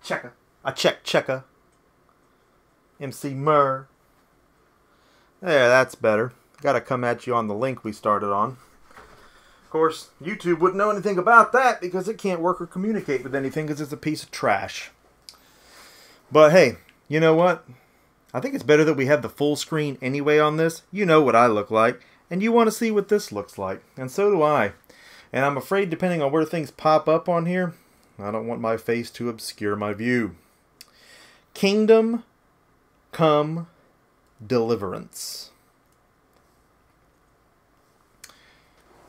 Checker. A checker. Emceemur. There, that's better. Gotta come at you on the link we started on. Of course, YouTube wouldn't know anything about that because it can't work or communicate with anything because it's a piece of trash. But hey, you know what? I think it's better that we have the full screen anyway on this. You know what I look like, and you want to see what this looks like, and so do I. And I'm afraid depending on where things pop up on here, I don't want my face to obscure my view. Kingdom Come Deliverance.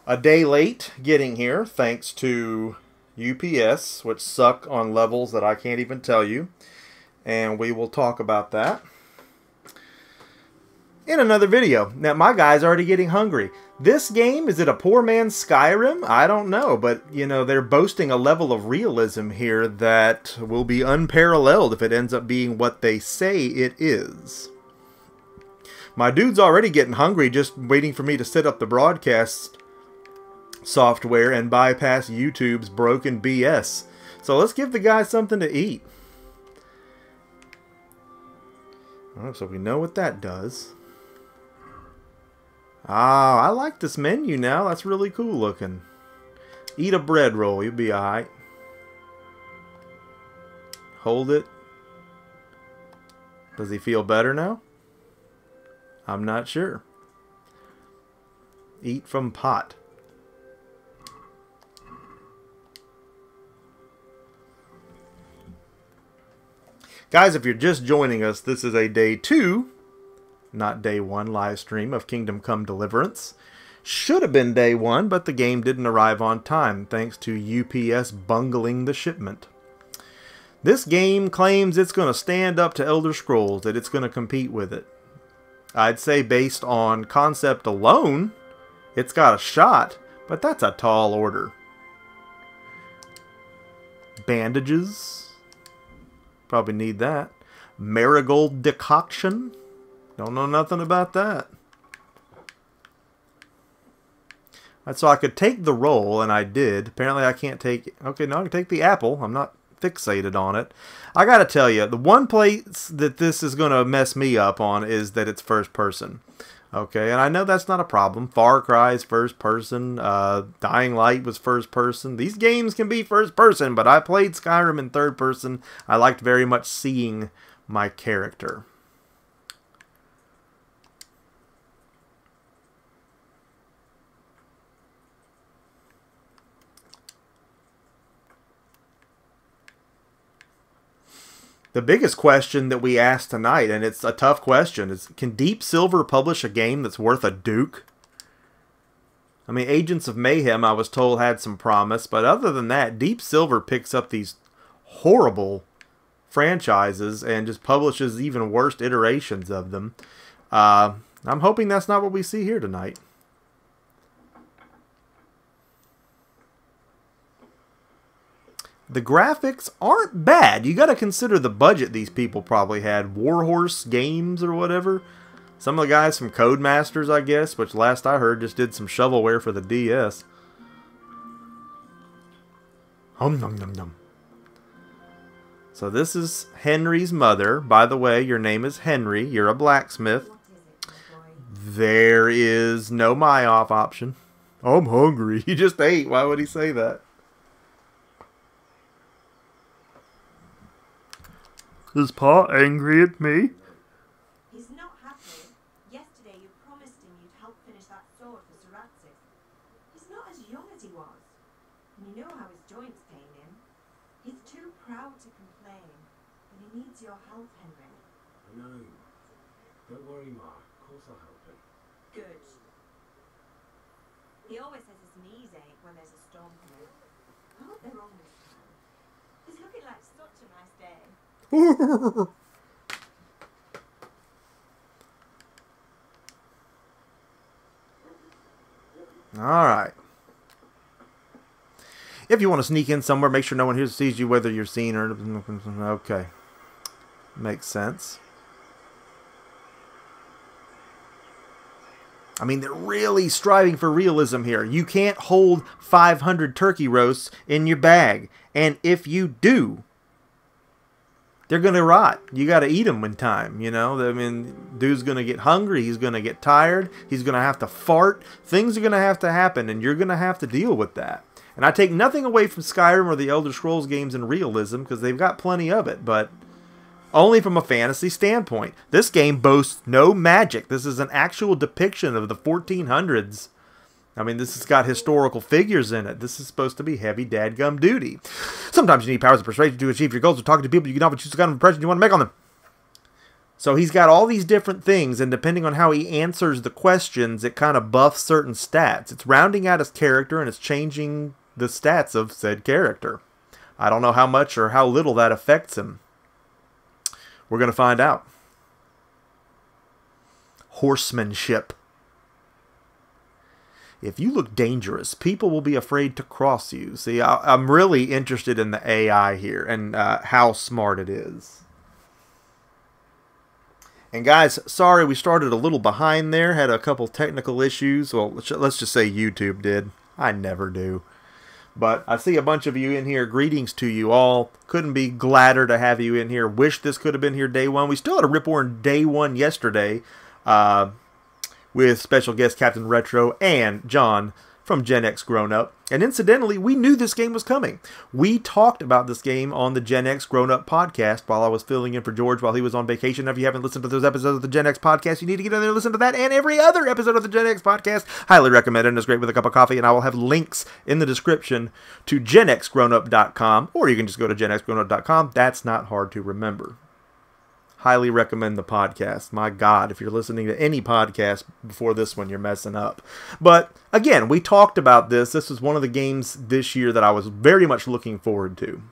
A day late getting here, thanks to UPS, which suck on levels that I can't even tell you. And we will talk about that in another video. Now, my guy's already getting hungry. This game, is it a poor man's Skyrim? I don't know, but, you know, they're boasting a level of realism here that will be unparalleled if it ends up being what they say it is. My dude's already getting hungry, just waiting for me to set up the broadcast software and bypass YouTube's broken BS. So let's give the guy something to eat. Oh, so we know what that does. Ah, I like this menu now. That's really cool looking. Eat a bread roll. You'll be alright. Hold it. Does he feel better now? I'm not sure. Eat from pot. Guys, if you're just joining us, this is a day 2, not day 1 live stream of Kingdom Come Deliverance. Should have been day 1, but the game didn't arrive on time, thanks to UPS bungling the shipment. This game claims it's going to stand up to Elder Scrolls, that it's going to compete with it. I'd say based on concept alone, it's got a shot, but that's a tall order. Bandages. Probably need that. Marigold decoction. Don't know nothing about that. Right, so I could take the roll, and I did. Apparently I can't take... Okay, no, I can take the apple. I'm not fixated on it. I gotta tell you, the one place that this is going to mess me up on is that it's first person. Okay, and I know that's not a problem. Far Cry is first person. Dying Light was first person. These games can be first person, but I played Skyrim in third person. I liked very much seeing my character. The biggest question that we asked tonight, and it's a tough question, is can Deep Silver publish a game that's worth a duke? I mean, Agents of Mayhem, I was told, had some promise, but other than that, Deep Silver picks up these horrible franchises and just publishes even worse iterations of them. I'm hoping that's not what we see here tonight. The graphics aren't bad. You got to consider the budget these people probably had. Warhorse Games or whatever. Some of the guys from Codemasters, I guess, which last I heard just did some shovelware for the DS. Hum num num num. So this is Henry's mother. By the way, your name is Henry. You're a blacksmith. There is no my off option. I'm hungry. He just ate. Why would he say that? Is Pa angry at me? He's not happy. Yesterday you promised him you'd help finish that sword for Saraxis. He's not as young as he was. And you know how his joints pain him. He's too proud to complain. And he needs your help, Henry. I know. Don't worry, Ma. Of course I'll help him. Good. He always says his knees ache when there's a storm coming. I hope they're wrong this time. It's looking like such a nice day. Alright. If you want to sneak in somewhere, make sure no one here sees you, whether you're seen or... Okay. Makes sense. I mean, they're really striving for realism here. You can't hold 500 turkey roasts in your bag. And if you do, they're going to rot. You got to eat them in time, you know? I mean, dude's going to get hungry. He's going to get tired. He's going to have to fart. Things are going to happen, and you're going to have to deal with that. And I take nothing away from Skyrim or the Elder Scrolls games in realism, because they've got plenty of it, but only from a fantasy standpoint. This game boasts no magic. This is an actual depiction of the 1400s. I mean, this has got historical figures in it. This is supposed to be heavy dadgum duty. Sometimes you need powers of persuasion to achieve your goals, or talking to people you can often choose the kind of impression you want to make on them. So he's got all these different things, and depending on how he answers the questions, it kind of buffs certain stats. It's rounding out his character, and it's changing the stats of said character. I don't know how much or how little that affects him. We're going to find out. Horsemanship. If you look dangerous, people will be afraid to cross you. See, I'm really interested in the AI here and how smart it is. And guys, sorry we started a little behind there. Had a couple technical issues. Well, let's just say YouTube did. I never do. But I see a bunch of you in here. Greetings to you all. Couldn't be gladder to have you in here. Wish this could have been here day one. We still had a rip-roaring day one yesterday. With special guest Captain Retro and John from GenXGrownUp. And incidentally, we knew this game was coming. We talked about this game on the GenXGrownUp Podcast while I was filling in for George while he was on vacation. If you haven't listened to those episodes of the Gen X Podcast, you need to get in there and listen to that and every other episode of the Gen X Podcast. Highly recommend it, and it's great with a cup of coffee. And I will have links in the description to GenXGrownUp.com, or you can just go to GenXGrownUp.com. That's not hard to remember. Highly recommend the podcast. My God, if you're listening to any podcast before this one, you're messing up. But again, we talked about this. This was one of the games this year that I was very much looking forward to.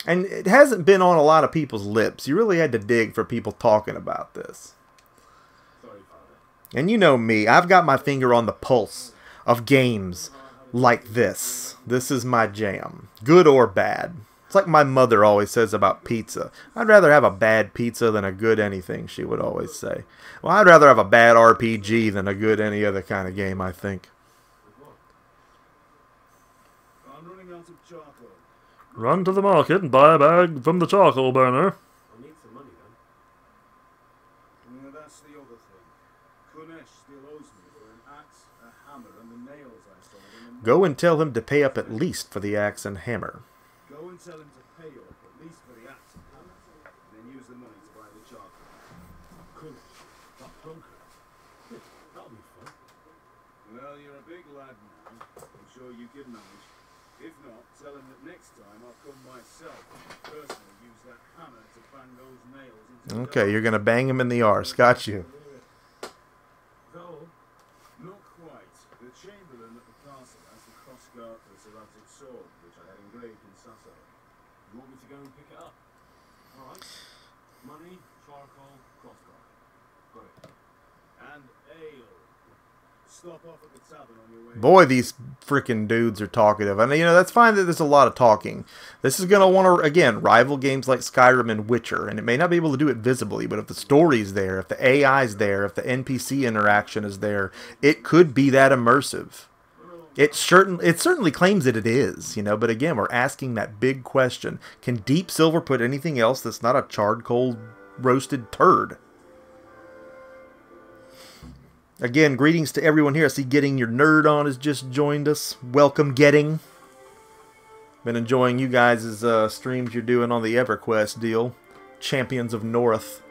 And it hasn't been on a lot of people's lips. You really had to dig for people talking about this. Sorry, Father. And you know me, I've got my finger on the pulse of games like this. This is my jam, good or bad. It's like my mother always says about pizza. I'd rather have a bad pizza than a good anything, she would always say. Well, I'd rather have a bad RPG than a good any other kind of game, I think. I'm running out of charcoal. Run to the market and buy a bag from the charcoal burner. I need some money then. Yeah, that's the other thing. Kunesh still owes me for an axe, a hammer, and the nails I sold him. Go and tell him to pay up at least for the axe and hammer. Go and tell him to pay up at least for the axe and hammer, and then use the money to buy the charcoal. Kunesh, that bunker. That'll be fun. Well, you're a big lad now. I'm sure you can manage. If not, tell him that next time I'll come myself and personally use that hammer to bang those nails into Okay, you're going to bang him in the arse. Got you. Though, Not quite. The Chamberlain at the castle has the crossguard for the Serratic sword, which I had engraved in Sasso. you want me to go and pick it up? Alright. Money, charcoal, crossbar. Got it. And ale. Stop off at the tavern on your way. Boy, these freaking dudes are talkative. And, you know, that's fine that there's a lot of talking. This is going to want to, again, rival games like Skyrim and Witcher. And it may not be able to do it visibly, but if the story's there, if the AI's there, if the NPC interaction is there, it could be that immersive. It certainly claims that it is, you know, but again, we're asking that big question. Can Deep Silver put anything else that's not a charred coal roasted turd? Again, greetings to everyone here. I see Getting Your Nerd On has just joined us. Welcome, Getting. Been enjoying you guys' streams you're doing on the EverQuest deal. Champions of North.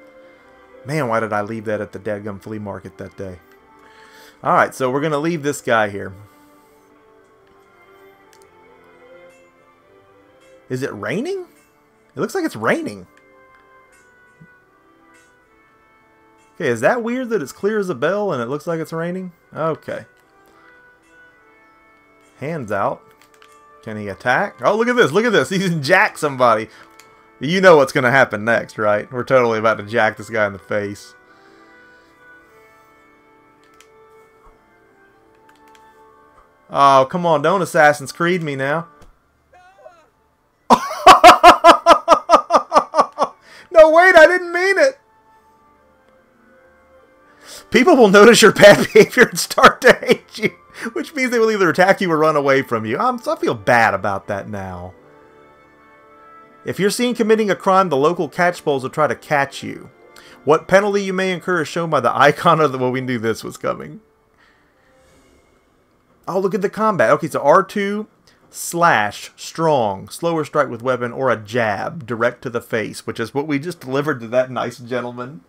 Man, why did I leave that at the dadgum flea market that day? Alright, so we're going to leave this guy here. Is it raining? It looks like it's raining. Okay, is that weird that it's clear as a bell and it looks like it's raining? Okay. Hands out. Can he attack? Oh, look at this. Look at this. He's jacked somebody. You know what's going to happen next, right? We're totally about to jack this guy in the face. Oh, come on. Don't Assassin's Creed me now. No, wait. I didn't mean it. People will notice your bad behavior and start to hate you, which means they will either attack you or run away from you. I feel bad about that now. If you're seen committing a crime, the local catchpoles will try to catch you. What penalty you may incur is shown by the icon of the... Well, we knew this was coming. Oh, look at the combat. Okay, so R2, slash, strong, slower strike with weapon, or a jab, direct to the face, which is what we just delivered to that nice gentleman.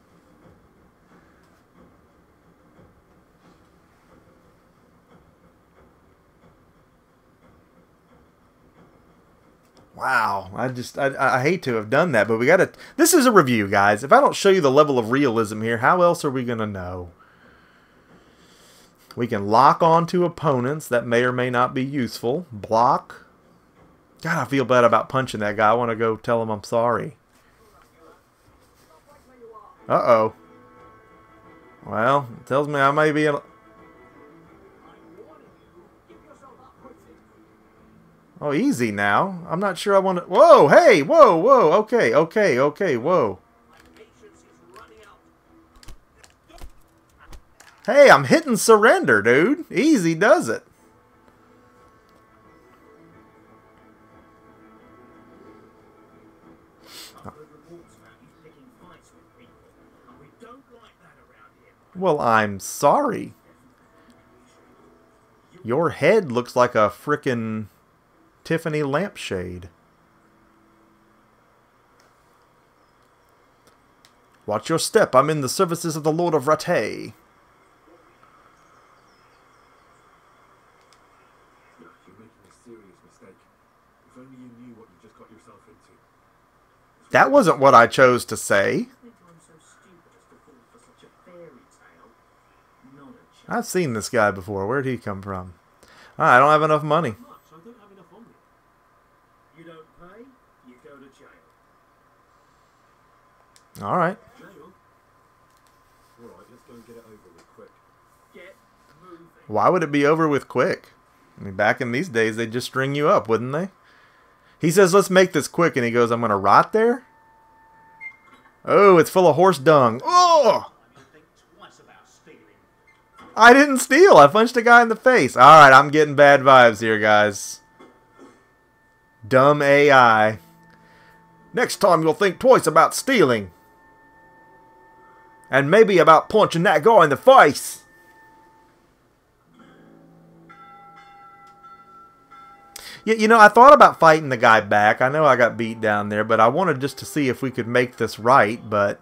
Wow, I hate to have done that, but we gotta... This is a review, guys. If I don't show you the level of realism here, how else are we gonna know? We can lock onto opponents. That may or may not be useful. Block. God, I feel bad about punching that guy. I want to go tell him I'm sorry. Uh-oh. Well, it tells me I may be... Oh, easy now. I'm not sure I want to... Whoa, hey, whoa, whoa. Okay, okay, okay, whoa. Hey, I'm hitting surrender, dude. Easy does it. Well, I'm sorry. Your head looks like a frickin' Tiffany lampshade. Watch your step. I'm in the services of the Lord of Rattay. That wasn't what I chose to say. I've seen this guy before. Where'd he come from? I don't have enough money. Alright. Why would it be over with quick? I mean, back in these days, they'd just string you up, wouldn't they? He says, let's make this quick, and he goes, I'm going to rot there? Oh, it's full of horse dung. Oh! I didn't steal. I punched a guy in the face. Alright, I'm getting bad vibes here, guys. Dumb AI. Next time you'll think twice about stealing. And maybe about punching that guy in the face. Yeah, you know, I thought about fighting the guy back. I know I got beat down there, but I wanted just to see if we could make this right, but...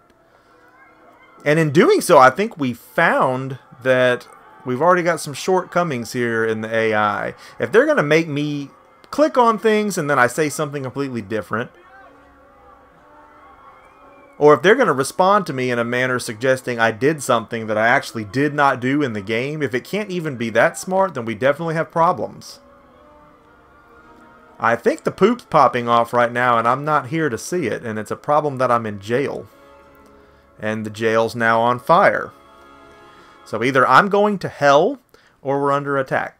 And in doing so, I think we found that we've already got some shortcomings here in the AI. If they're going to make me click on things and then I say something completely different, or if they're going to respond to me in a manner suggesting I did something that I actually did not do in the game, if it can't even be that smart, then we definitely have problems. I think the poop's popping off right now, and I'm not here to see it, and it's a problem that I'm in jail. And the jail's now on fire. So either I'm going to hell, or we're under attack.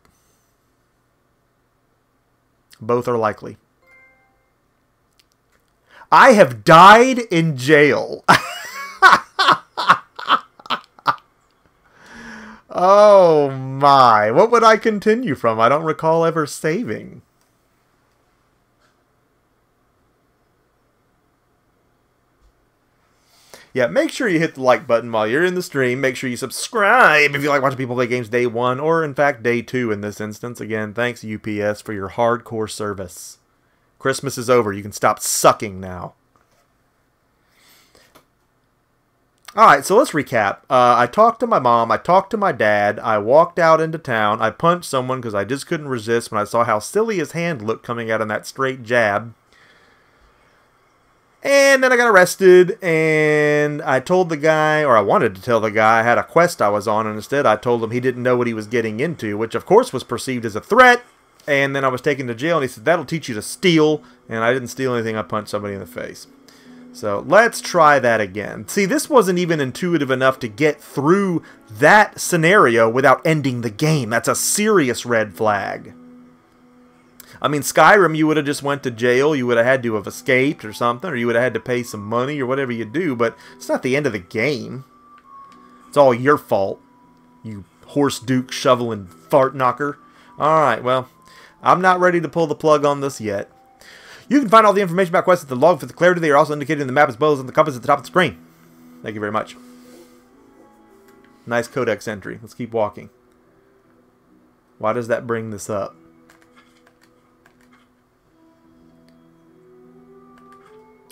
Both are likely. I have died in jail. Oh my. What would I continue from? I don't recall ever saving. Yeah, make sure you hit the like button while you're in the stream. Make sure you subscribe if you like watching people play games day 1, or in fact day 2 in this instance. Again, thanks UPS for your hardcore service. Christmas is over. You can stop sucking now. Alright, so let's recap. I talked to my mom. I talked to my dad. I walked out into town. I punched someone because I just couldn't resist when I saw how silly his hand looked coming out in that straight jab. And then I got arrested, and I told the guy, or I wanted to tell the guy, I had a quest I was on, and instead I told him he didn't know what he was getting into, which of course was perceived as a threat. And then I was taken to jail, and he said, that'll teach you to steal. And I didn't steal anything. I punched somebody in the face. So let's try that again. See, this wasn't even intuitive enough to get through that scenario without ending the game. That's a serious red flag. I mean, Skyrim, you would have just went to jail. You would have had to have escaped or something. Or you would have had to pay some money or whatever you do. But it's not the end of the game. It's all your fault. You horse duke, shovel, and fart knocker. Alright, well... I'm not ready to pull the plug on this yet. You can find all the information about quests at the log for the clarity. They are also indicated in the map as well as on the compass at the top of the screen. Thank you very much. Nice codex entry. Let's keep walking. Why does that bring this up?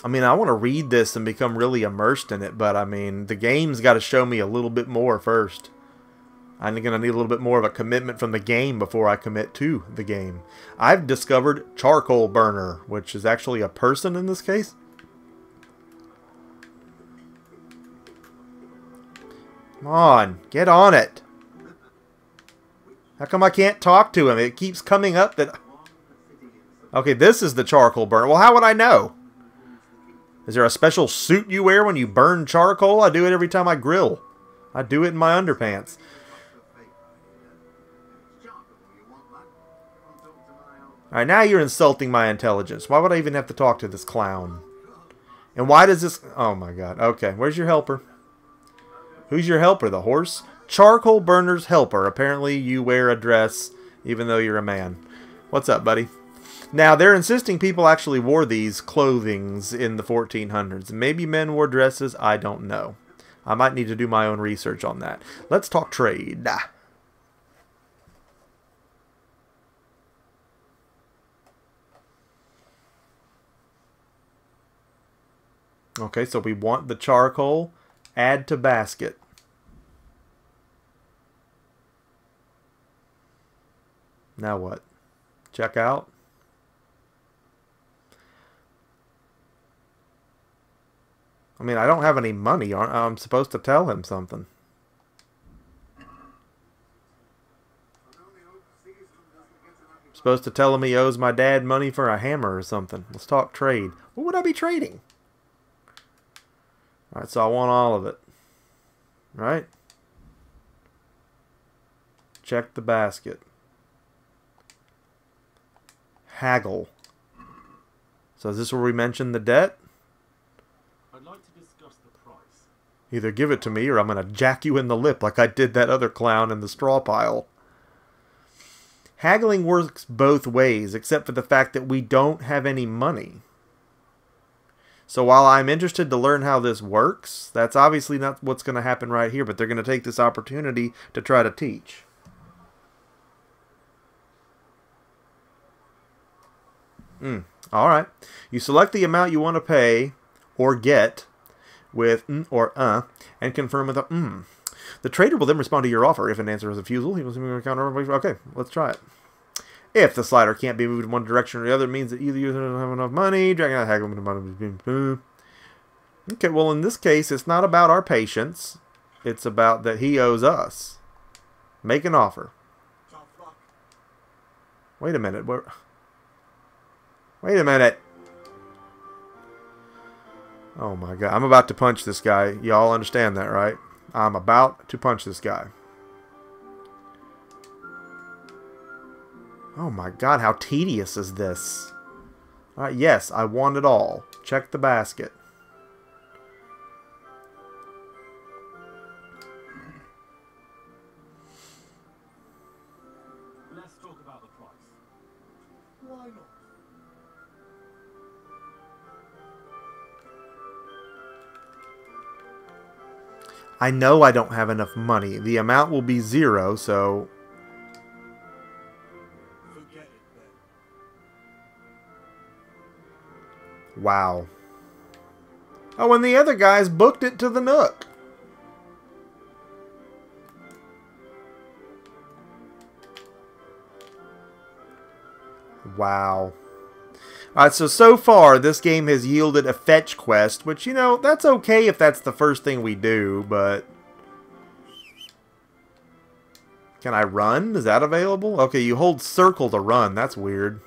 I mean, I want to read this and become really immersed in it, but I mean, the game's got to show me a little bit more first. I'm going to need a little bit more of a commitment from the game before I commit to the game. I've discovered Charcoal Burner, which is actually a person in this case. Come on, get on it. How come I can't talk to him? It keeps coming up that... Okay, this is the Charcoal Burner. Well, how would I know? Is there a special suit you wear when you burn charcoal? I do it every time I grill. I do it in my underpants. Alright, now you're insulting my intelligence. Why would I even have to talk to this clown? And why does this... Oh my god. Okay, where's your helper? Who's your helper? The horse? Charcoal Burner's helper. Apparently you wear a dress even though you're a man. What's up, buddy? Now, they're insisting people actually wore these clothings in the 1400s. Maybe men wore dresses. I don't know. I might need to do my own research on that. Let's talk trade. Okay, so we want the charcoal. Add to basket. Now what? Check out. I mean, I don't have any money. I'm supposed to tell him something. I'm supposed to tell him he owes my dad money for a hammer or something. Let's talk trade. What would I be trading? Alright, so I want all of it. Right? Check the basket. Haggle. So is this where we mention the debt? I'd like to discuss the price. Either give it to me or I'm going to jack you in the lip like I did that other clown in the straw pile. Haggling works both ways, except for the fact that we don't have any money. So while I'm interested to learn how this works, that's obviously not what's going to happen right here, but they're going to take this opportunity to try to teach. Alright. You select the amount you want to pay or get with or and confirm with a The trader will then respond to your offer. If an answer is a refusal, he will counter. Okay, let's try it. If the slider can't be moved in one direction or the other, it means that either you don't have enough money. Dragging out haggle. Okay, well in this case, it's not about our patience. It's about that he owes us. Make an offer. Wait a minute. Wait a minute. Oh my god. I'm about to punch this guy. Y'all understand that, right? I'm about to punch this guy. Oh my god, how tedious is this? Alright, yes, I want it all. Check the basket. Let's talk about the price. Why not? I know I don't have enough money. The amount will be 0, so... Forget it then. Wow. Oh, and the other guys booked it to the Nook. Wow. Alright, so far, this game has yielded a fetch quest, which, you know, that's okay if that's the first thing we do, but... Can I run? Is that available? Okay, you hold circle to run. That's weird.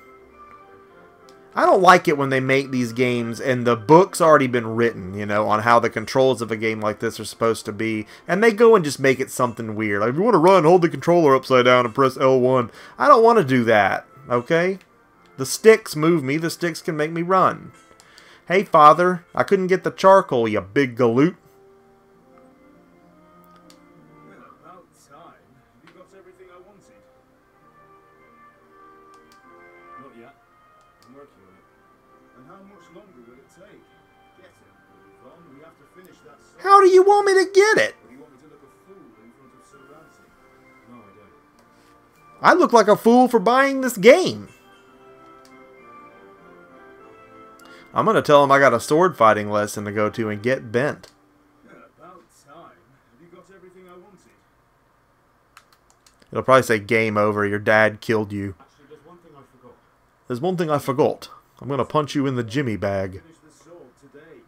I don't like it when they make these games and the book's already been written, you know, on how the controls of a game like this are supposed to be, and they go and just make it something weird. Like, if you want to run, hold the controller upside down and press L1. I don't want to do that, okay? The sticks move me. The sticks can make me run. Hey, father, I couldn't get the charcoal, you big galoot. Well, about time. Have you got everything I wanted? Not yet. I'm working on it. longer will it take? Get it. Ron, we have to finish that song. How do you want me to get it? Do you want me to look a fool in front of Sir Ramsay? No, I don't. I look like a fool for buying this game. I'm going to tell him I got a sword fighting lesson to go to and get bent. About time. Have you got everything I wanted? It'll probably say game over. Your dad killed you. Actually, there's one thing I forgot. There's one thing I forgot. I'm going to punch you in the Jimmy bag. Finish the sword today.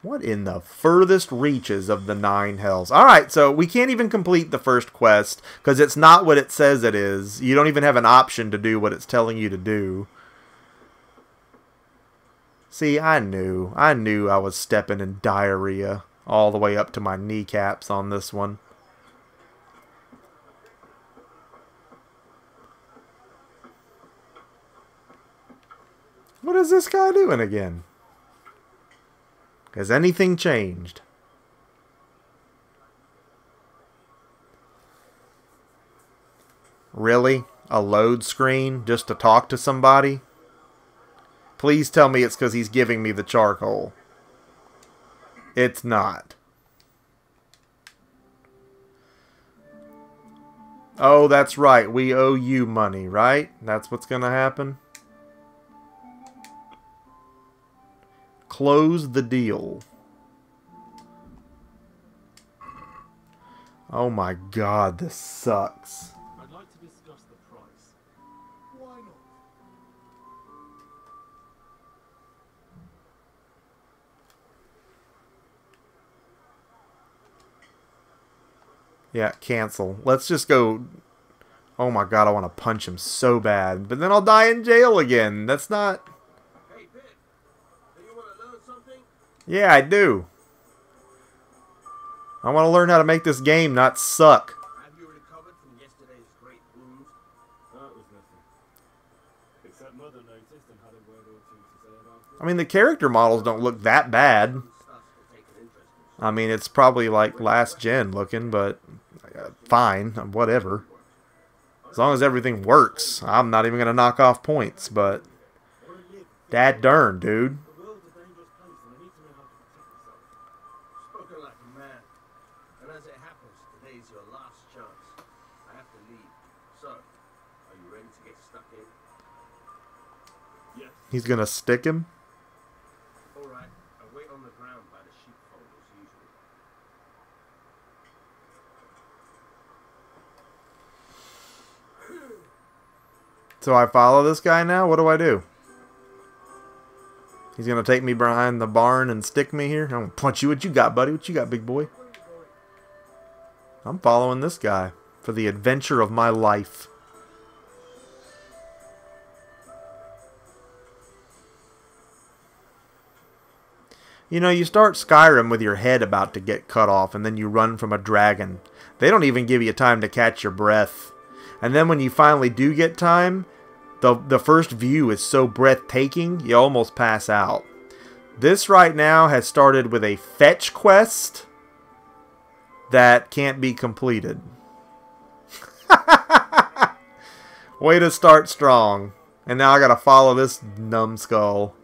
What in the furthest reaches of the 9 hells? Alright, so we can't even complete the first quest because it's not what it says it is. You don't even have an option to do what it's telling you to do. See, I knew I was stepping in diarrhea all the way up to my kneecaps on this one. What is this guy doing again? Has anything changed? Really? A load screen just to talk to somebody? Please tell me it's because he's giving me the charcoal. It's not. Oh, that's right. We owe you money, right? That's what's going to happen. Close the deal. Oh my god, this sucks. I'd like to discuss the price. Why not? Yeah, cancel. Let's just go... Oh my god, I want to punch him so bad. But then I'll die in jail again. That's not... Hey, Pip. Do you want to learn something? Yeah, I do. I want to learn how to make this game not suck. Have you recovered from yesterday's great wound? That was nothing. Except Mother noticed and had a word or two to say about it. I mean, the character models don't look that bad. Starts to take an interest in I mean, it's probably like last gen looking, but fine, whatever. As long as everything works, I'm not even going to knock off points, but that darn, dude. The world's a dangerous place and I need to know how to protect myself. Spoken like a man. And as it happens, today's your last chance. I have to leave. So, are you ready to get stuck in? Yes. He's going to stick him? Alright, I'll wait on the ground by the sheepfold as usual. So I follow this guy now? What do I do? He's going to take me behind the barn and stick me here? I'm going to punch you. What you got, buddy? What you got, big boy? I'm following this guy for the adventure of my life. You know, you start Skyrim with your head about to get cut off, and then you run from a dragon. They don't even give you time to catch your breath. And then when you finally do get time, the first view is so breathtaking, you almost pass out. This right now has started with a fetch quest that can't be completed. Way to start strong. And now I gotta follow this numbskull.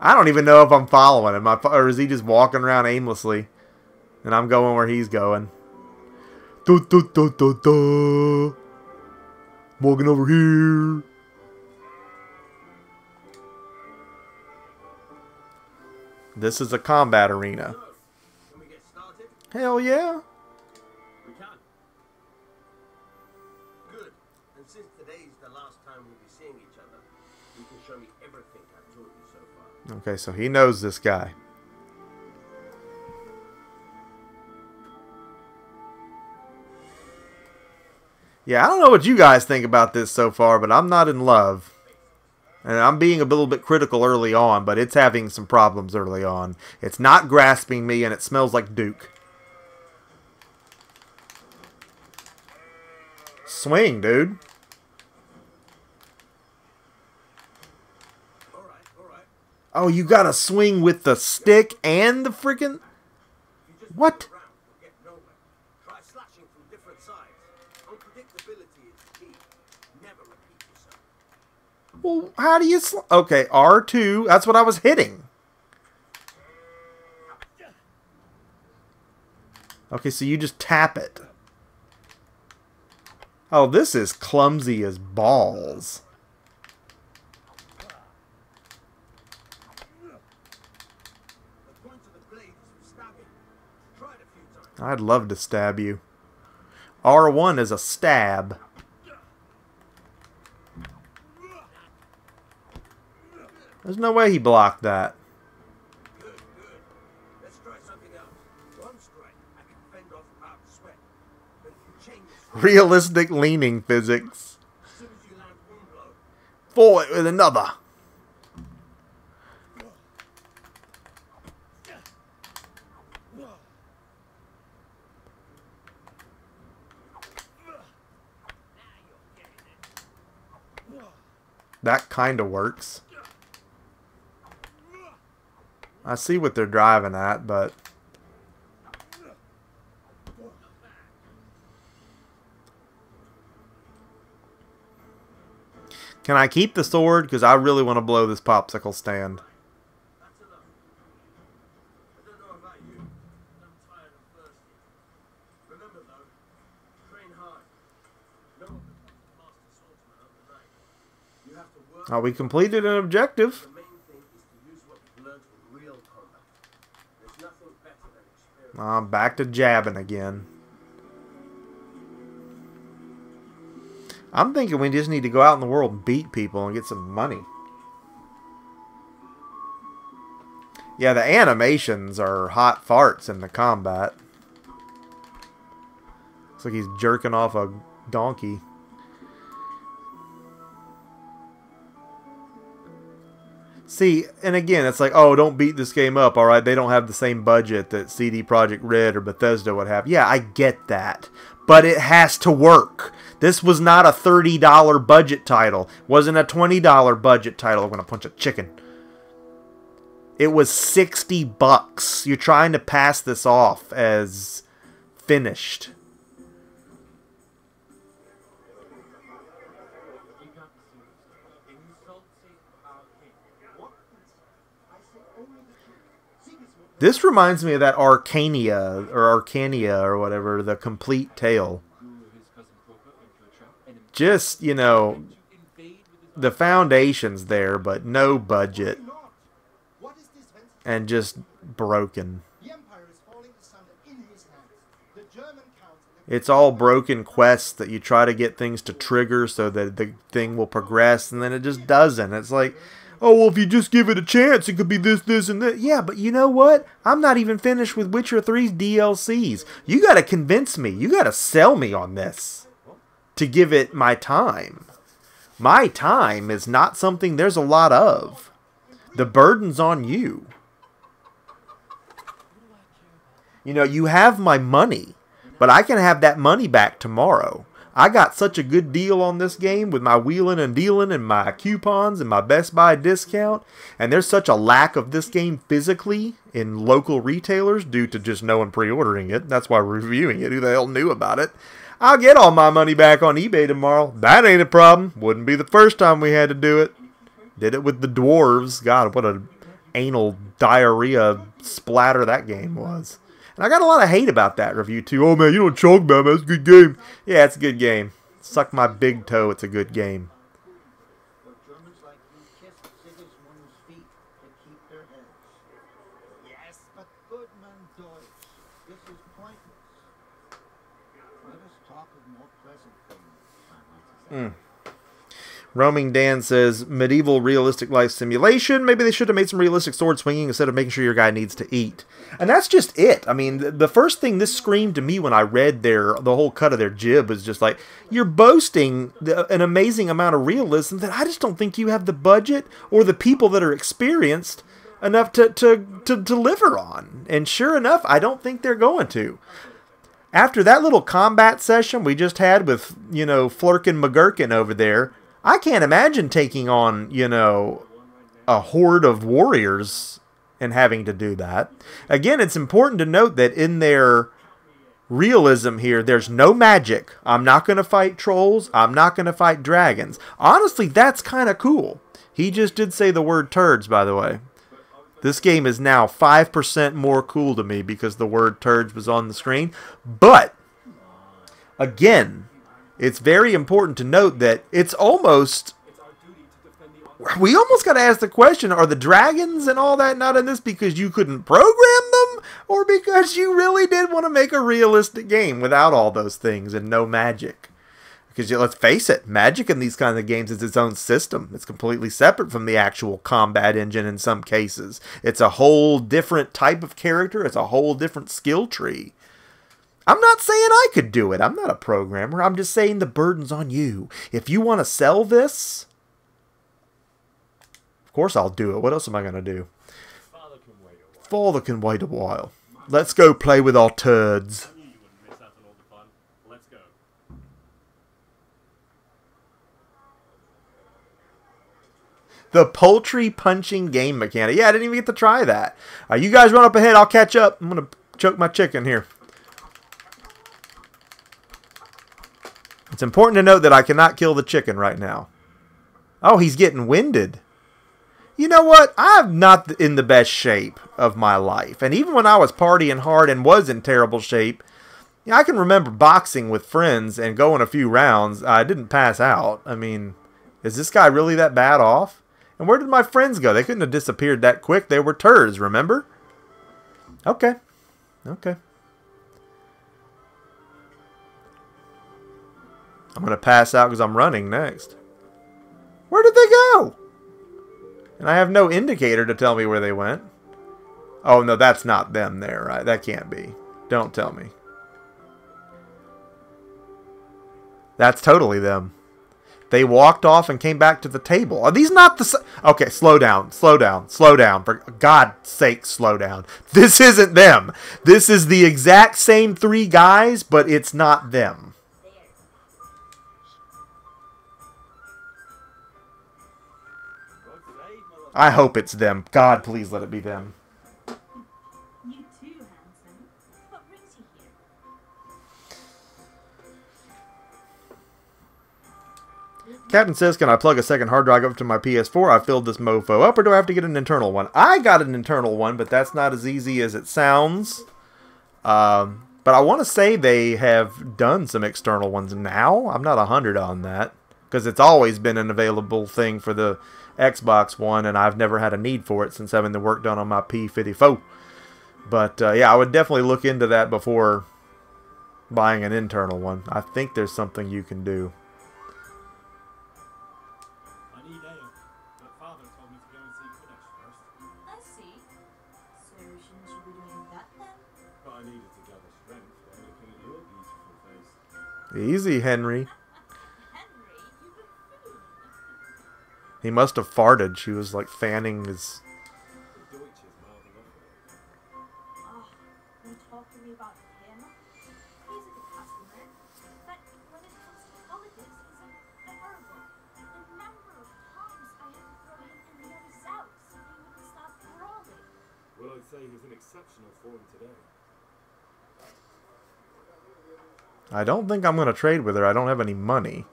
I don't even know if I'm following him, or is he just walking around aimlessly, and I'm going where he's going. Da, da, da, da, da. Walking over here. This is a combat arena. Can we get started? Hell yeah. We can. Good. And since today's the last time we'll be seeing each other, you can show me everything I've taught you so far. Okay, so he knows this guy. Yeah, I don't know what you guys think about this so far, but I'm not in love. And I'm being a little bit critical early on, but it's having some problems early on. It's not grasping me, and it smells like Duke. Swing, dude. Alright. Oh, you gotta swing with the stick and the freaking... What? Around, you'll get nowhere. Try slashing from different sides. Unpredictability is key. Never repeat yourself. Well, how do you... Okay, R2. That's what I was hitting. Okay, so you just tap it. Oh, this is clumsy as balls. I'd love to stab you. R1 is a stab. There's no way he blocked that. Realistic leaning physics. Fool it with another. That kind of works. I see what they're driving at, but... Can I keep the sword? Because I really want to blow this popsicle stand. Oh, we completed an objective. I'm back to jabbing again. I'm thinking we just need to go out in the world and beat people and get some money. Yeah, the animations are hot farts in the combat. Looks like he's jerking off a donkey. See, and again, it's like, oh, don't beat this game up, alright? They don't have the same budget that CD Projekt Red or Bethesda would have. Yeah, I get that. But it has to work. This was not a $30 budget title. Wasn't a $20 budget title. I'm going to punch a chicken. It was $60. You're trying to pass this off as finished. This reminds me of that Arcania or whatever, the complete tale. Just, you know, the foundation's there, but no budget. And just broken. It's all broken quests that you try to get things to trigger so that the thing will progress, and then it just doesn't. It's like, oh, well, if you just give it a chance, it could be this, this, and that. Yeah, but you know what? I'm not even finished with Witcher 3's DLCs. You got to convince me. You got to sell me on this to give it my time. My time is not something there's a lot of. The burden's on you. You know, you have my money, but I can have that money back tomorrow. I got such a good deal on this game with my wheeling and dealing and my coupons and my Best Buy discount. And there's such a lack of this game physically in local retailers due to just no one pre-ordering it. That's why we're reviewing it. Who the hell knew about it? I'll get all my money back on eBay tomorrow. That ain't a problem. Wouldn't be the first time we had to do it. Did it with the dwarves. God, what a anal diarrhea splatter that game was. And I got a lot of hate about that review, too. Oh, man, you don't choke about it, man. It's a good game. Yeah, it's a good game. Suck my big toe. It's a good game. Yes, but good man Deutsch. This is pointless. Let us talk of more pleasant things. Roaming Dan says, medieval realistic life simulation. Maybe they should have made some realistic sword swinging instead of making sure your guy needs to eat. And that's just it. I mean, the first thing this screamed to me when I read the whole cut of their jib was just like, you're boasting an amazing amount of realism that I just don't think you have the budget or the people that are experienced enough to deliver on. And sure enough, I don't think they're going to. After that little combat session we just had with, you know, Flurkin McGurkin over there, I can't imagine taking on, you know, a horde of warriors and having to do that. Again, it's important to note that in their realism here. There's no magic. I'm not going to fight trolls. I'm not going to fight dragons. Honestly, that's kind of cool. He just did say the word turds, by the way. This game is now 5% more cool to me because the word turds was on the screen. But, again, it's very important to note that it's almost... We almost got to ask the question, are the dragons and all that not in this because you couldn't program them? Or because you really did want to make a realistic game without all those things and no magic? Because let's face it, magic in these kinds of games is its own system. It's completely separate from the actual combat engine in some cases. It's a whole different type of character. It's a whole different skill tree. I'm not saying I could do it. I'm not a programmer. I'm just saying the burden's on you. If you want to sell this... Of course I'll do it. What else am I going to do? Father can wait a while. Let's go play with our turds. I knew you wouldn't miss out on all the fun. Let's go. The poultry punching game mechanic. Yeah, I didn't even get to try that. You guys run up ahead. I'll catch up. I'm going to choke my chicken here. It's important to note that I cannot kill the chicken right now. Oh, he's getting winded. You know what? I'm not in the best shape of my life. And even when I was partying hard and was in terrible shape, I can remember boxing with friends and going a few rounds. I didn't pass out. I mean, is this guy really that bad off? And where did my friends go? They couldn't have disappeared that quick. They were turds, remember? Okay. Okay. I'm going to pass out because I'm running next. Where did they go? And I have no indicator to tell me where they went. Oh, no, that's not them there, right? That can't be. Don't tell me. That's totally them. They walked off and came back to the table. Are these not the... Okay, slow down. Slow down. Slow down. For God's sake, slow down. This isn't them. This is the exact same three guys, but it's not them. I hope it's them. God, please let it be them. You too, handsome. What brings you here? Captain says, can I plug a second hard drive up to my PS4? I filled this mofo up, or do I have to get an internal one? I got an internal one, but that's not as easy as it sounds. But I want to say they have done some external ones now. I'm not 100 on that, because it's always been an available thing for the Xbox One, and I've never had a need for it since having the work done on my P54. But yeah, I would definitely look into that before buying an internal one. I think there's something you can do. I need ale, but Father told me to go and see Kunesh first. I see. So shouldn't you be doing that then? But I needed to gather strength for looking at your beautiful face. Easy, Henry. Henry, you buffoon. He must have farted. She was like fanning his... The Deutsch is mild enough. Oh, don't talk to me about him. He's a good customer. But when it comes to politics, he's unbearable. The number of times I had to throw him in the other out so he wouldn't stop brawling. Well, I'd say he's in exceptional form today. I don't think I'm going to trade with her. I don't have any money.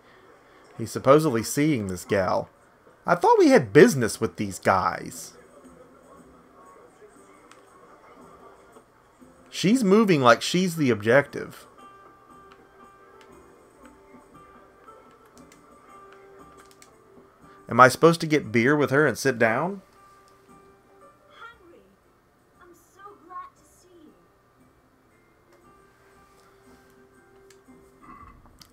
He's supposedly seeing this gal. I thought we had business with these guys. She's moving like she's the objective. Am I supposed to get beer with her and sit down? Henry, I'm so glad to see you.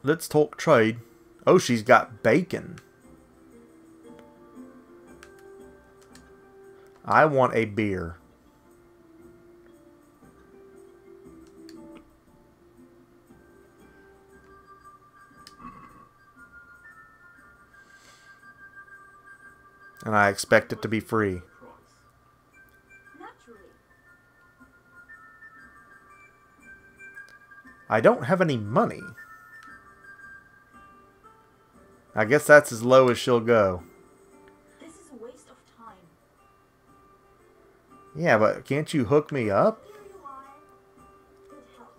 Let's talk trade. Oh, she's got bacon. I want a beer. And I expect it to be free. Naturally. I don't have any money. I guess that's as low as she'll go. This is a waste of time. Yeah, but can't you hook me up? Here you are. Good help.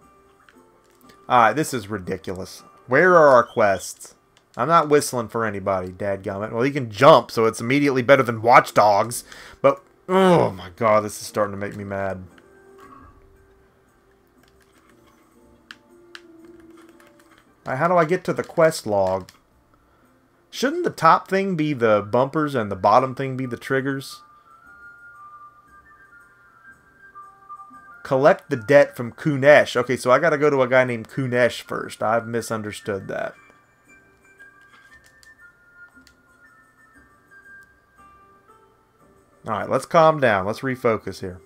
Alright, this is ridiculous. Where are our quests? I'm not whistling for anybody, dadgummit. Well, he can jump, so it's immediately better than Watch Dogs. But, oh my god, this is starting to make me mad. Alright, how do I get to the quest log? Shouldn't the top thing be the bumpers and the bottom thing be the triggers? Collect the debt from Kunesh. Okay, so I gotta go to a guy named Kunesh first. I've misunderstood that. Alright, let's calm down. Let's refocus here.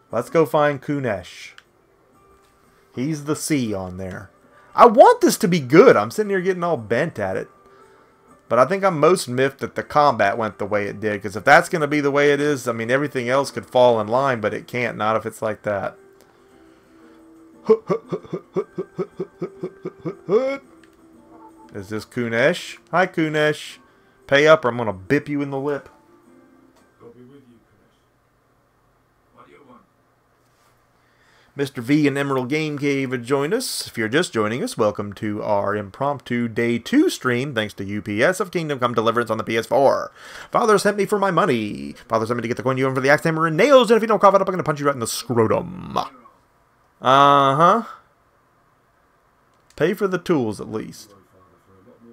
Let's go find Kunesh. He's the C on there. I want this to be good. I'm sitting here getting all bent at it. But I think I'm most miffed that the combat went the way it did. Because if that's going to be the way it is, I mean, everything else could fall in line, but it can't. Not if it's like that. Is this Kunesh? Hi, Kunesh. Pay up or I'm going to bip you in the lip. I'll be with you, Kunesh. What do you want? Mr. V and Emerald Game Cave have joined us. If you're just joining us, welcome to our impromptu Day 2 stream, thanks to UPS of Kingdom Come Deliverance on the PS4. Father sent me for my money. Father sent me to get the coin you own for the axe hammer and nails, and if you don't cough it up, I'm going to punch you right in the scrotum. Uh-huh. Pay for the tools, at least.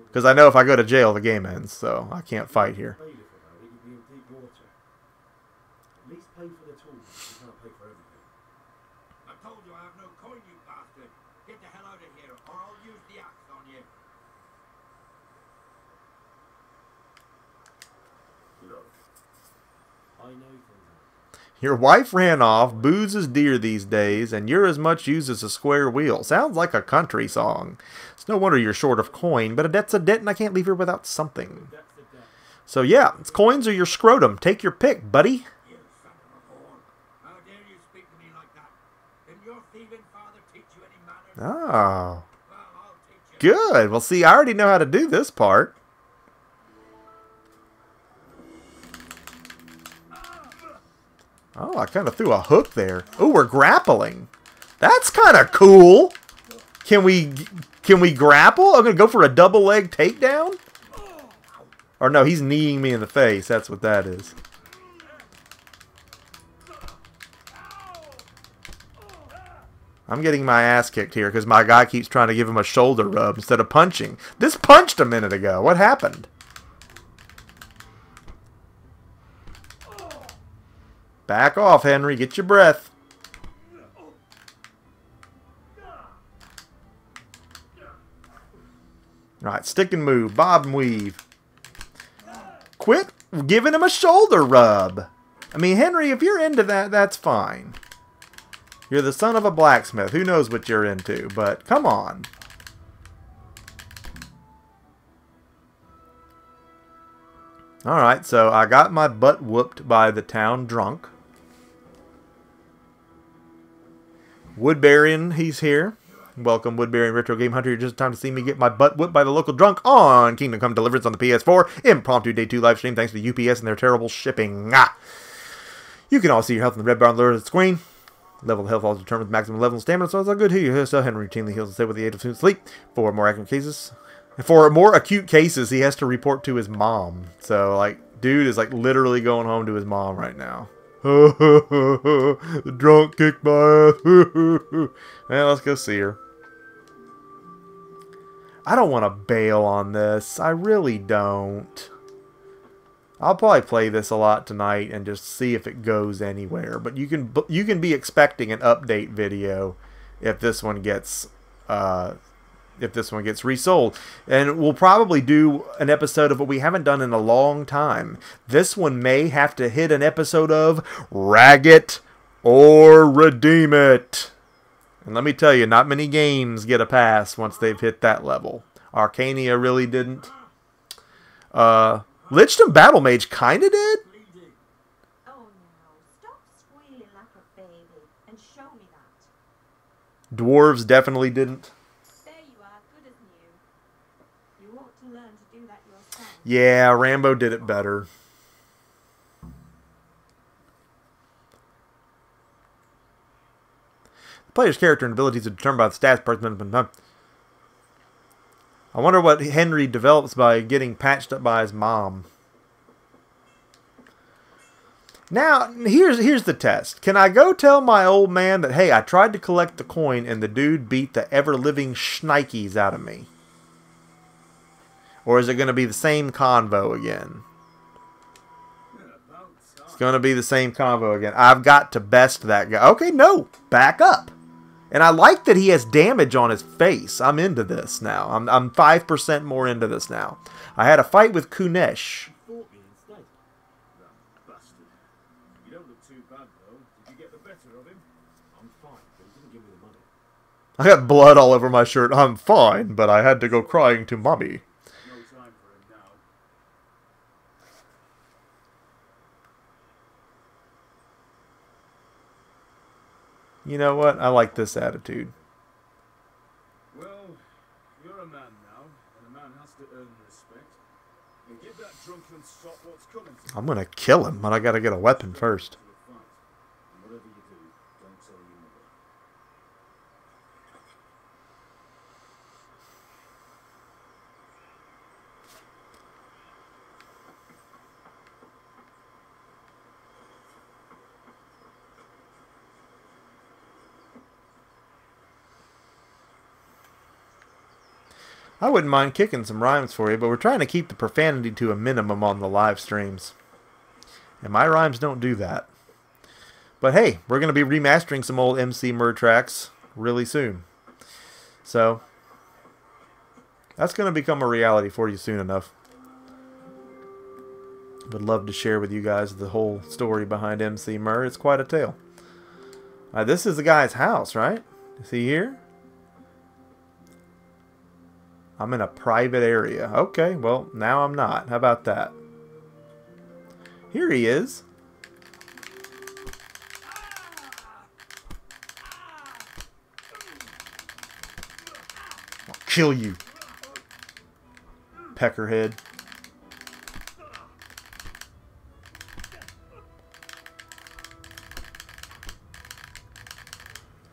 Because I know if I go to jail, the game ends, so I can't fight here. Pay little though, it could be in deep water. At least pay for the tools. You can't pay for everything. I told you I have no coin, you bastard. Get the hell out of here, or I'll use the axe on you. Look, I know things. Your wife ran off, booze is dear these days, and you're as much use as a square wheel. Sounds like a country song. It's no wonder you're short of coin, but a debt's a debt and I can't leave her without something. That's the debt. So yeah, it's coins or your scrotum. Take your pick, buddy. You son of a whore. How dare you speak to me like that? Didn't your thieving father teach you any manners? Oh, Well, I'll teach you. good. Well, see, I already know how to do this part. Oh, I kind of threw a hook there. Oh, we're grappling. That's kind of cool. Can we grapple? I'm going to go for a double leg takedown? Or no, he's kneeing me in the face. That's what that is. I'm getting my ass kicked here because my guy keeps trying to give him a shoulder rub instead of punching. This punched a minute ago. What happened? Back off, Henry. Get your breath. Alright, stick and move. Bob and weave. Quit giving him a shoulder rub. I mean, Henry, if you're into that, that's fine. You're the son of a blacksmith. Who knows what you're into, but come on. Alright, so I got my butt whooped by the town drunk. Woodburying, he's here. Welcome, Woodbury Retro Game Hunter. You're just in time to see me get my butt whooped by the local drunk on Kingdom Come Deliverance on the PS4. Impromptu Day 2 live stream thanks to UPS and their terrible shipping. You can all see your health in the red bar on the lower of the screen. Level of health also determines the maximum level of stamina, so it's all good here. So Henry routinely heals himself with the aid of sleep. For more acute cases, he has to report to his mom. So, like, dude is, like, literally going home to his mom right now. The drunk kicked my ass. Well, let's go see her. I don't want to bail on this. I really don't. I'll probably play this a lot tonight and just see if it goes anywhere. But you can be expecting an update video if this one gets resold. And we'll probably do an episode of what we haven't done in a long time. This one may have to hit an episode of Rag It or Redeem It. And let me tell you, not many games get a pass once they've hit that level. Arcania really didn't. Lichdom Battle Mage kind of did. Oh no, stop squealing like a baby and show me that. Dwarves definitely didn't. There you are, good as new. You ought to learn to do that yourself. Yeah, Rambo did it better. The player's character and abilities are determined by the stats part. I wonder what Henry develops by getting patched up by his mom. Now, here's the test. Can I go tell my old man that, hey, I tried to collect the coin and the dude beat the ever-living shnikes out of me? Or is it going to be the same convo again? It's going to be the same convo again. I've got to best that guy. Okay, no. Back up. And I like that he has damage on his face. I'm into this now. I'm 5% more into this now. I had a fight with Kunesh. Fought me instead. That bastard. You don't look too bad, though. Did you get the better of him? I'm fine, but he didn't give me the money. I got blood all over my shirt. I'm fine, but I had to go crying to mommy. No time for him now. You know what? I like this attitude. Well, you're a man now, and a man has to earn respect. And give that drunken sot what's coming to him. I'm going to kill him, but I got to get a weapon first. To a fight. And whatever you do, don't tell your mother. I wouldn't mind kicking some rhymes for you, but we're trying to keep the profanity to a minimum on the live streams. And my rhymes don't do that. But hey, we're going to be remastering some old Emceemur tracks really soon. So, that's going to become a reality for you soon enough. Would love to share with you guys the whole story behind Emceemur. It's quite a tale. This is the guy's house, right? Is he here? I'm in a private area. Okay, well, now I'm not. How about that? Here he is. I'll kill you, peckerhead.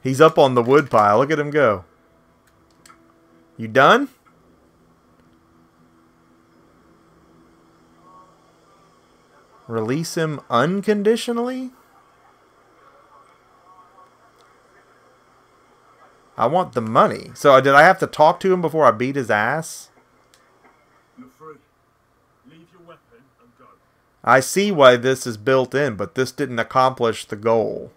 He's up on the wood pile. Look at him go. You done? Release him unconditionally? I want the money. So did I have to talk to him before I beat his ass? You're free. Leave your weapon and go. I see why this is built in, but this didn't accomplish the goal.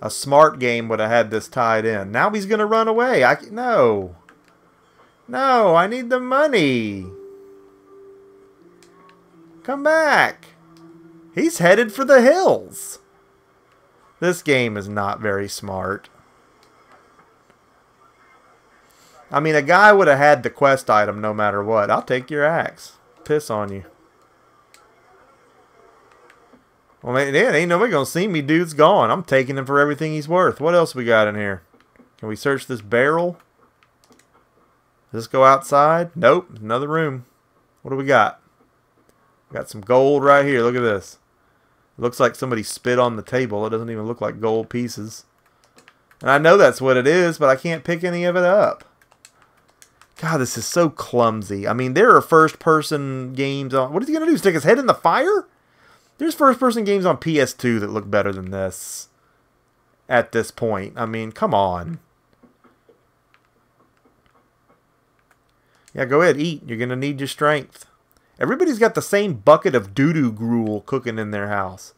A smart game would have had this tied in. Now he's going to run away. No. No, I need the money. Come back. He's headed for the hills. This game is not very smart. I mean, a guy would have had the quest item no matter what. I'll take your axe. Piss on you. Well, man, ain't nobody gonna see me. Dude's gone. I'm taking him for everything he's worth. What else we got in here? Can we search this barrel? Does this go outside? Nope. Another room. What do we got? Got some gold right here. Look at this. It looks like somebody spit on the table. It doesn't even look like gold pieces. And I know that's what it is, but I can't pick any of it up. God, this is so clumsy. I mean, there are first-person games on... What is he going to do? Stick his head in the fire? There's first-person games on PS2 that look better than this. At this point. I mean, come on. Yeah, go ahead. Eat. You're going to need your strength. Everybody's got the same bucket of doo-doo gruel cooking in their house.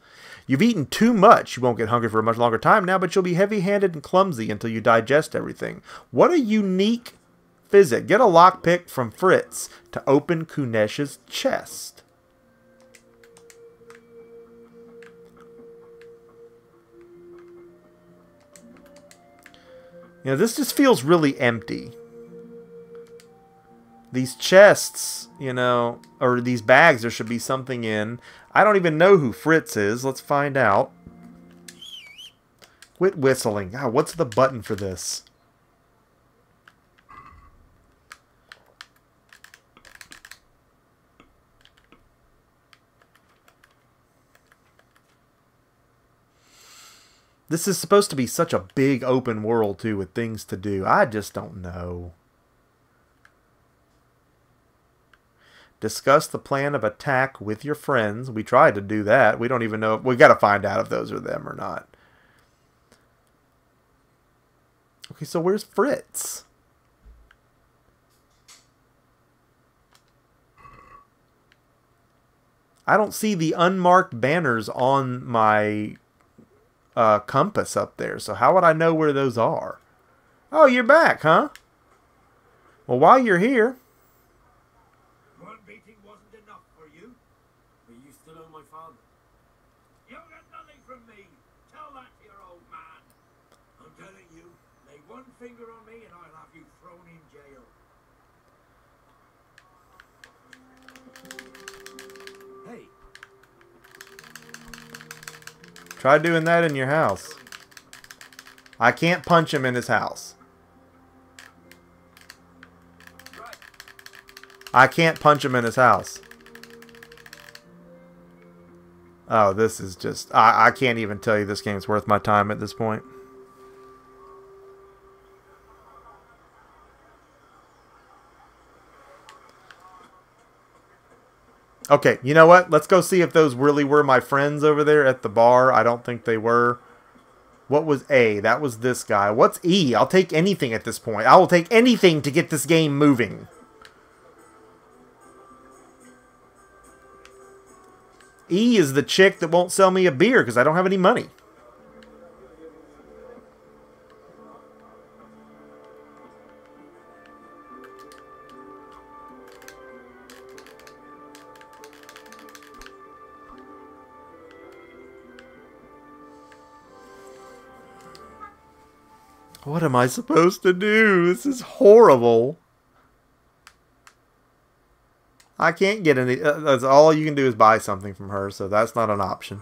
You've eaten too much. You won't get hungry for a much longer time now, but you'll be heavy-handed and clumsy until you digest everything. What a unique physic. Get a lockpick from Fritz to open Kunesh's chest. You know, this just feels really empty. These chests, you know, or these bags, there should be something in. I don't even know who Fritz is. Let's find out. Quit whistling. God, what's the button for this? This is supposed to be such a big open world, too, with things to do. I just don't know. Discuss the plan of attack with your friends. We tried to do that. We don't even know. We got to find out if those are them or not. Okay, so where's Fritz? I don't see the unmarked banners on my compass up there. So how would I know where those are? Oh, you're back, huh? Well, while you're here... One beating wasn't enough for you. But you still owe my father. You'll get nothing from me. Tell that to your old man. I'm telling you, lay one finger on me and I'll have you thrown in jail. Hey, Try doing that in your house. I can't punch him in his house. I can't punch him in his house. Oh, this is just... I can't even tell you this game's worth my time at this point. Okay, you know what? Let's go see if those really were my friends over there at the bar. I don't think they were. What was A? That was this guy. What's E? I'll take anything at this point. I will take anything to get this game moving. E is the chick that won't sell me a beer because I don't have any money. What am I supposed to do? This is horrible. I can't get any... that's all you can do is buy something from her, so that's not an option.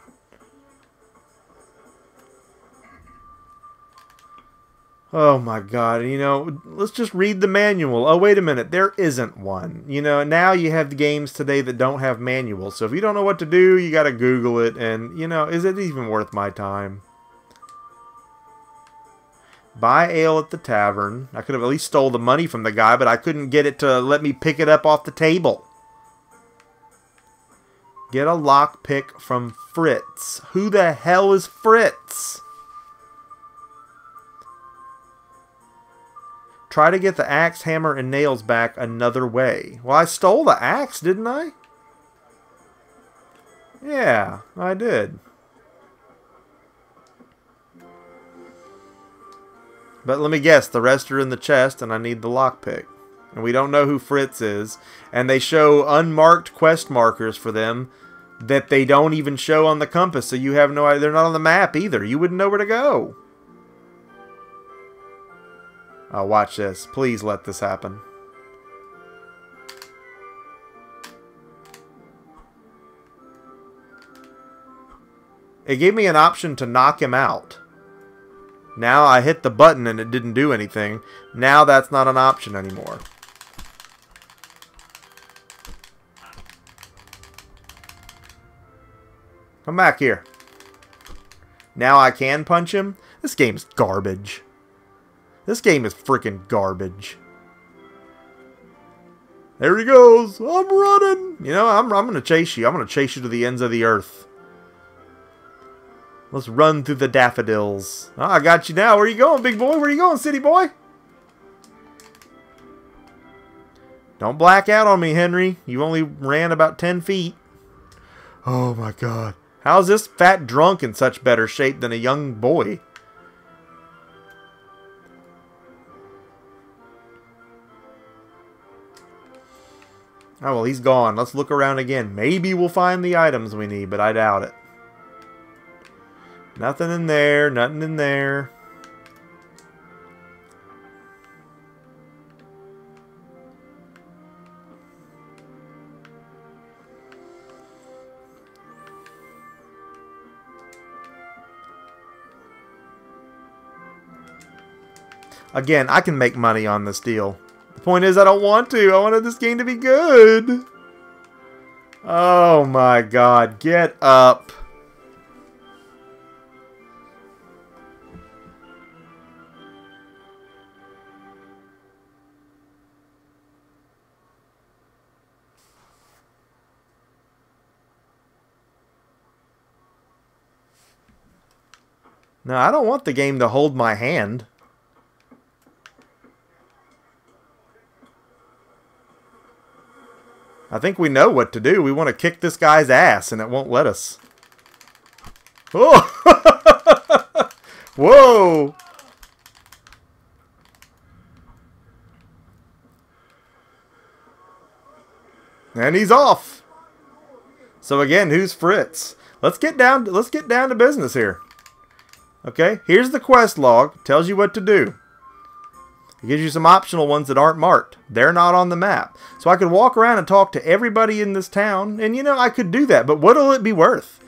Oh my god, you know, let's just read the manual. Oh, wait a minute, there isn't one. You know, now you have the games today that don't have manuals, so if you don't know what to do, you gotta Google it, and, you know, is it even worth my time? Buy ale at the tavern. I could have at least stole the money from the guy, but I couldn't get it to let me pick it up off the table. Get a lockpick from Fritz. Who the hell is Fritz? Try to get the axe, hammer, and nails back another way. Well, I stole the axe, didn't I? Yeah, I did. But let me guess, the rest are in the chest, and I need the lockpick. And we don't know who Fritz is. And they show unmarked quest markers for them that they don't even show on the compass, so you have no idea. They're not on the map either. You wouldn't know where to go. Oh, watch this. Please let this happen. It gave me an option to knock him out. Now I hit the button and it didn't do anything. Now that's not an option anymore. Come back here. Now I can punch him? This game's garbage. This game is freaking garbage. There he goes. I'm running. You know, I'm going to chase you. I'm going to chase you to the ends of the earth. Let's run through the daffodils. Oh, I got you now. Where are you going, big boy? Where are you going, city boy? Don't black out on me, Henry. You only ran about 10 feet. Oh, my God. How's this fat drunk in such better shape than a young boy? Oh, well, he's gone. Let's look around again. Maybe we'll find the items we need, but I doubt it. Nothing in there. Nothing in there. Again, I can make money on this deal. The point is, I don't want to. I wanted this game to be good. Oh my God. Get up. No, I don't want the game to hold my hand. I think we know what to do. We want to kick this guy's ass, and it won't let us. Oh! Whoa! And he's off. So again, who's Fritz? Let's get down to business here. Okay, here's the quest log. Tells you what to do. It gives you some optional ones that aren't marked. They're not on the map. So I could walk around and talk to everybody in this town. And, you know, I could do that. But what'll it be worth?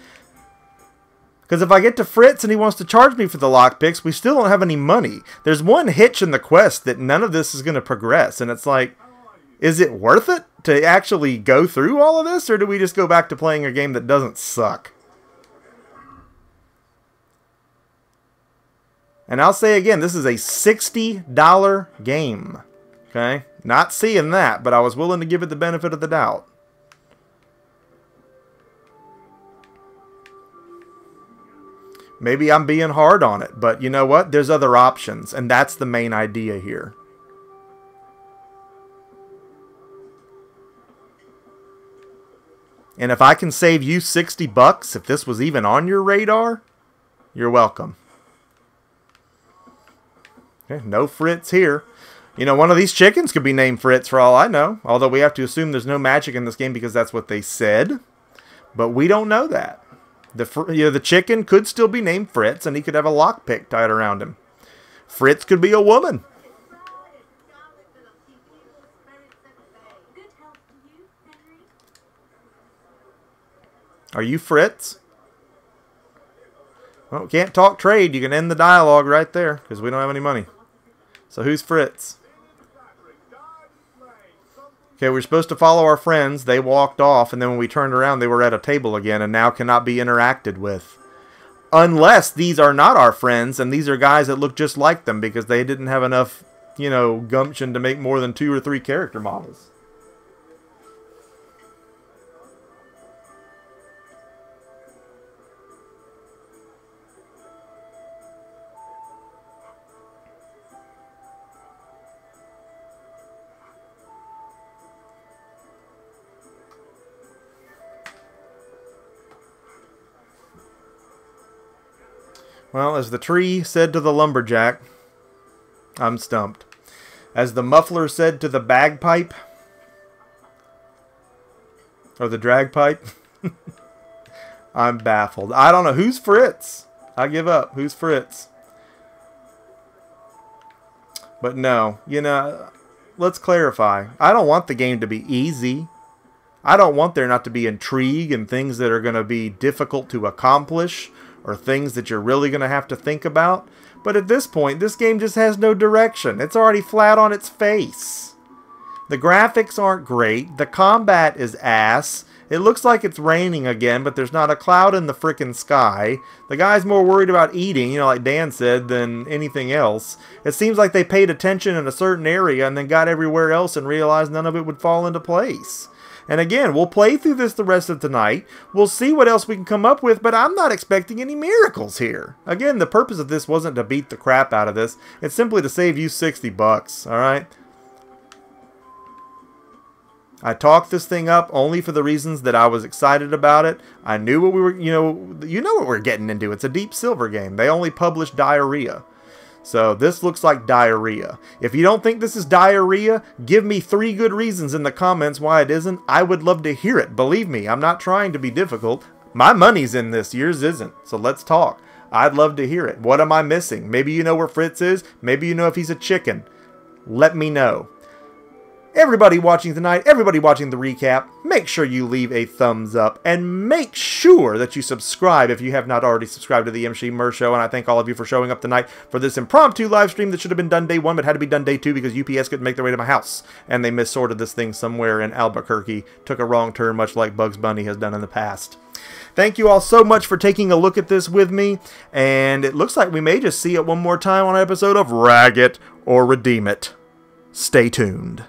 Because if I get to Fritz and he wants to charge me for the lockpicks, we still don't have any money. There's one hitch in the quest that none of this is going to progress. And it's like, is it worth it to actually go through all of this? Or do we just go back to playing a game that doesn't suck? And I'll say again, this is a $60 game. Okay? Not seeing that, but I was willing to give it the benefit of the doubt. Maybe I'm being hard on it, but you know what? There's other options, and that's the main idea here. And if I can save you $60, if this was even on your radar, you're welcome. Okay, no Fritz here. You know, one of these chickens could be named Fritz for all I know. Although we have to assume there's no magic in this game because that's what they said. But we don't know that. The chicken could still be named Fritz, and he could have a lockpick tied around him. Fritz could be a woman. Are you Fritz? Well, can't talk trade. You can end the dialogue right there because we don't have any money. So who's Fritz? Okay, we're supposed to follow our friends. They walked off, and then when we turned around, they were at a table again and now cannot be interacted with. Unless these are not our friends, and these are guys that look just like them because they didn't have enough, you know, gumption to make more than 2 or 3 character models. Well, as the tree said to the lumberjack, I'm stumped. As the muffler said to the bagpipe, or the dragpipe, I'm baffled. I don't know. Who's Fritz? I give up. Who's Fritz? But no, you know, let's clarify. I don't want the game to be easy. I don't want there not to be intrigue and things that are going to be difficult to accomplish, or things that you're really going to have to think about. But at this point, this game just has no direction. It's already flat on its face. The graphics aren't great. The combat is ass. It looks like it's raining again, but there's not a cloud in the frickin' sky. The guy's more worried about eating, you know, like Dan said, than anything else. It seems like they paid attention in a certain area and then got everywhere else and realized none of it would fall into place. And again, we'll play through this the rest of tonight. We'll see what else we can come up with, but I'm not expecting any miracles here. Again, the purpose of this wasn't to beat the crap out of this. It's simply to save you $60, alright? I talked this thing up only for the reasons that I was excited about it. I knew what we were, you know what we're getting into. It's a Deep Silver game. They only publish diarrhea. So this looks like diarrhea. If you don't think this is diarrhea, give me 3 good reasons in the comments why it isn't. I would love to hear it. Believe me, I'm not trying to be difficult. My money's in this. Yours isn't. So let's talk. I'd love to hear it. What am I missing? Maybe you know where Fritz is. Maybe you know if he's a chicken. Let me know. Everybody watching tonight, everybody watching the recap, make sure you leave a thumbs up and make sure that you subscribe if you have not already subscribed to the Emceemur Show. And I thank all of you for showing up tonight for this impromptu live stream that should have been done day 1 but had to be done day 2 because UPS couldn't make their way to my house. And they missorted this thing somewhere in Albuquerque. Took a wrong turn much like Bugs Bunny has done in the past. Thank you all so much for taking a look at this with me. And it looks like we may just see it one more time on an episode of Rag It or Redeem It. Stay tuned.